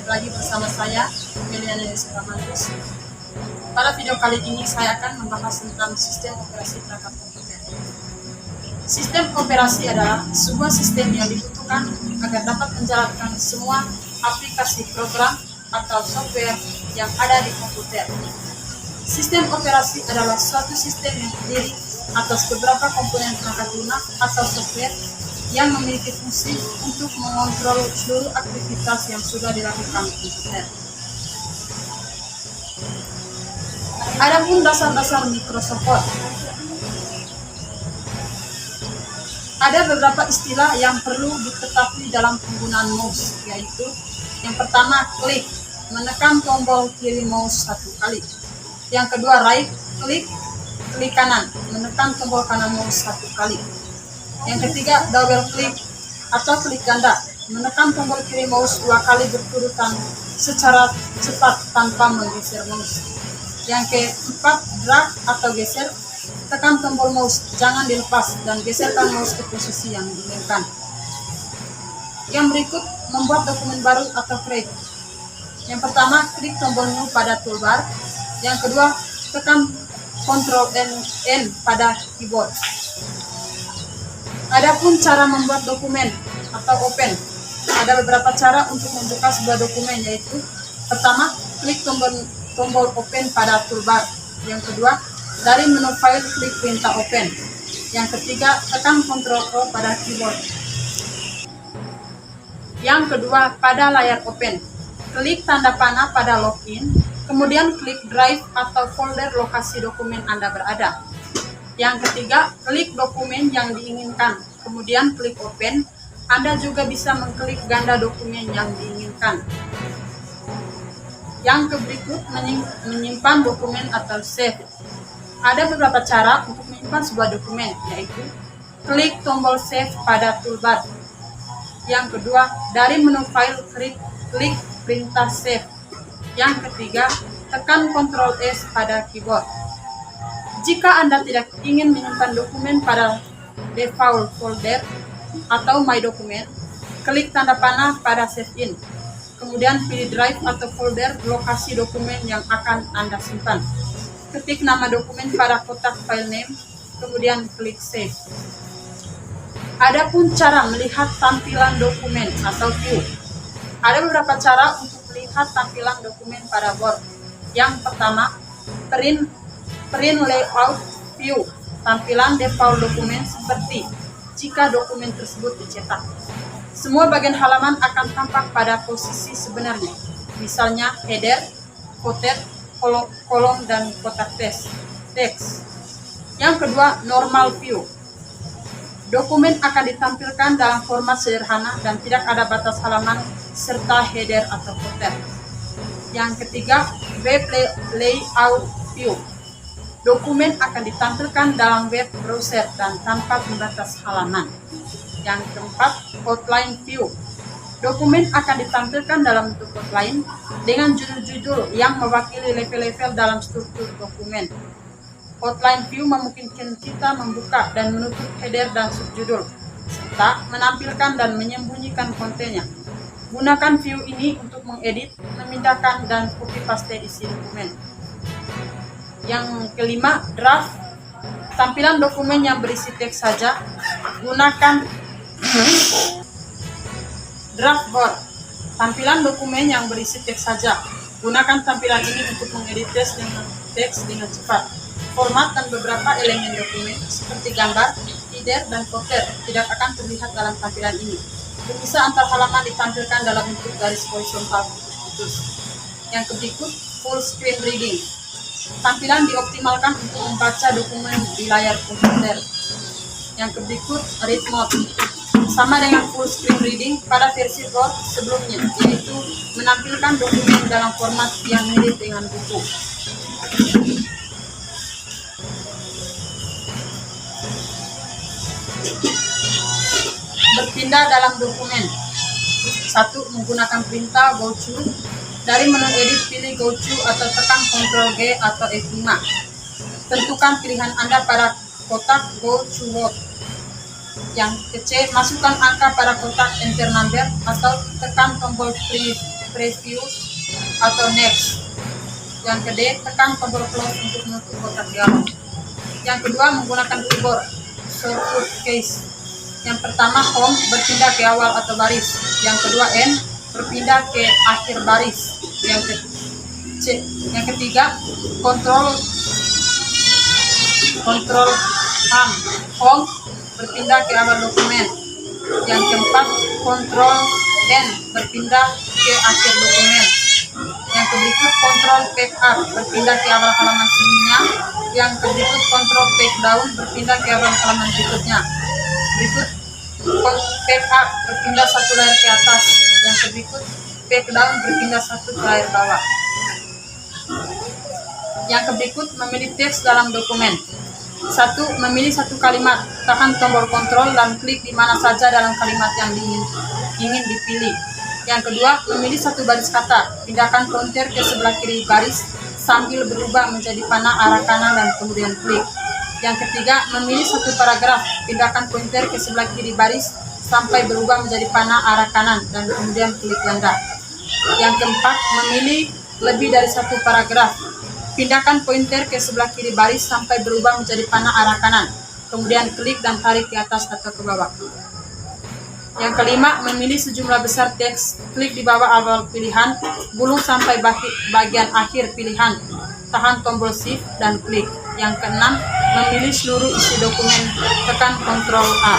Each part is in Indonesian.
lagi bersama saya, Meliana Yusuf. Pada video kali ini saya akan membahas tentang sistem operasi perangkat komputer. Sistem operasi adalah sebuah sistem yang dibutuhkan agar dapat menjalankan semua aplikasi program atau software yang ada di komputer. Sistem operasi adalah suatu sistem yang terdiri atas beberapa komponen perangkat lunak atau software yang memiliki fungsi untuk mengontrol seluruh aktivitas yang sudah dilakukan komputer. Adapun dasar-dasar Microsoft, ada beberapa istilah yang perlu diketahui dalam penggunaan mouse, yaitu yang pertama klik, menekan tombol kiri mouse satu kali. Yang kedua right klik, klik kanan, menekan tombol kanan mouse satu kali. Yang ketiga double klik atau klik ganda, menekan tombol kiri mouse dua kali berturutan secara cepat tanpa menggeser mouse. Yang keempat drag atau geser, tekan tombol mouse, jangan dilepas dan geserkan mouse ke posisi yang diinginkan. Yang berikut membuat dokumen baru atau create. Yang pertama klik tombol new pada toolbar. Yang kedua tekan Ctrl N pada keyboard. Adapun cara membuat dokumen atau open, ada beberapa cara untuk membuka sebuah dokumen, yaitu pertama klik tombol open pada toolbar. Yang kedua dari menu file klik perintah open. Yang ketiga tekan Ctrl O pada keyboard. Yang kedua pada layar open, klik tanda panah pada login, kemudian klik drive atau folder lokasi dokumen Anda berada. Yang ketiga, klik dokumen yang diinginkan, kemudian klik open. Anda juga bisa mengklik ganda dokumen yang diinginkan. Yang berikut menyimpan dokumen atau save. Ada beberapa cara untuk menyimpan sebuah dokumen, yaitu klik tombol save pada toolbar. Yang kedua, dari menu file klik perintah save. Yang ketiga, tekan Ctrl S pada keyboard. Jika Anda tidak ingin menyimpan dokumen pada default folder atau My Document, klik tanda panah pada Save In. Kemudian pilih drive atau folder lokasi dokumen yang akan Anda simpan. Ketik nama dokumen pada kotak file name, kemudian klik Save. Adapun cara melihat tampilan dokumen atau view. Ada beberapa cara untuk melihat tampilan dokumen pada Word. Yang pertama, print layout view, tampilan default dokumen seperti jika dokumen tersebut dicetak. Semua bagian halaman akan tampak pada posisi sebenarnya, misalnya header, footer, kolom, dan kotak teks. Yang kedua, normal view. Dokumen akan ditampilkan dalam format sederhana dan tidak ada batas halaman serta header atau footer. Yang ketiga, web layout view. Dokumen akan ditampilkan dalam web browser dan tanpa pembatas halaman. Yang keempat, outline view. Dokumen akan ditampilkan dalam bentuk outline dengan judul-judul yang mewakili level-level dalam struktur dokumen. Outline view memungkinkan kita membuka dan menutup header dan subjudul, serta menampilkan dan menyembunyikan kontennya. Gunakan view ini untuk mengedit, memindahkan, dan copy paste isi dokumen. Yang kelima, draft. Tampilan dokumen yang berisi teks saja. Gunakan draft board. Tampilan dokumen yang berisi teks saja. Gunakan tampilan ini untuk mengedit teks dengan cepat. Format dan beberapa elemen dokumen seperti gambar, header, dan footer tidak akan terlihat dalam tampilan ini. Pemisah antar halaman ditampilkan dalam bentuk garis horizontal putus. Yang berikut, full screen reading. Tampilan dioptimalkan untuk membaca dokumen di layar komputer. Yang berikut, read mode. Sama dengan full screen reading pada versi Word sebelumnya, yaitu menampilkan dokumen dalam format yang mirip dengan buku. Berpindah dalam dokumen. 1. Menggunakan perintah go to. Dari menu edit pilih go to atau tekan Ctrl G atau F5. Tentukan pilihan Anda pada kotak go to Word. Yang kecil, masukkan angka pada kotak enter number atau tekan tombol preview atau next. Yang kedua, tekan tombol close untuk menutup kotak dialog. Yang kedua, menggunakan keyboard shortcut keys. Yang pertama, home berpindah ke awal atau baris. Yang kedua, N berpindah ke akhir baris. Yang ketiga, control home berpindah ke awal dokumen. Yang keempat, control N berpindah ke akhir dokumen. Yang berikut, control back up berpindah ke awal halaman sebelumnya. Yang berikut, control back down berpindah ke awal halaman berikutnya. Berikut, back up berpindah satu layar ke atas. Yang berikut, back down berpindah satu ke layar bawah. Yang berikut, memilih teks dalam dokumen. 1. Memilih satu kalimat. Tekan tombol kontrol dan klik di mana saja dalam kalimat yang ingin dipilih. Yang kedua, memilih satu baris kata. Pindahkan pointer ke sebelah kiri baris sambil berubah menjadi panah arah kanan dan kemudian klik. Yang ketiga, memilih satu paragraf. Pindahkan pointer ke sebelah kiri baris sampai berubah menjadi panah arah kanan dan kemudian klik ganda. Yang keempat, memilih lebih dari satu paragraf. Pindahkan pointer ke sebelah kiri baris sampai berubah menjadi panah arah kanan. Kemudian klik dan tarik ke atas atau ke bawah. Yang kelima, memilih sejumlah besar teks. Klik di bawah awal pilihan, gulung sampai bagian akhir pilihan. Tahan tombol Shift dan klik. Yang keenam, memilih seluruh isi dokumen. Tekan Ctrl A.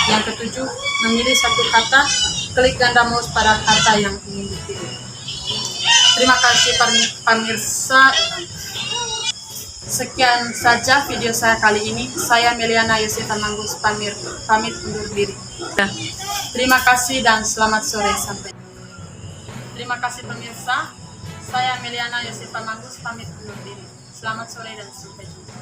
Yang ketujuh, memilih satu kata. Klik ganda mouse pada kata yang ingin dipilih. Terima kasih pemirsa. Sekian saja video saya kali ini. Saya Meliana Yosefa Manggus pamit undur diri. Terima kasih dan selamat sore sampai. Terima kasih pemirsa. Saya Meliana Yosefa Manggus pamit undur diri. Selamat sore dan sampai jumpa.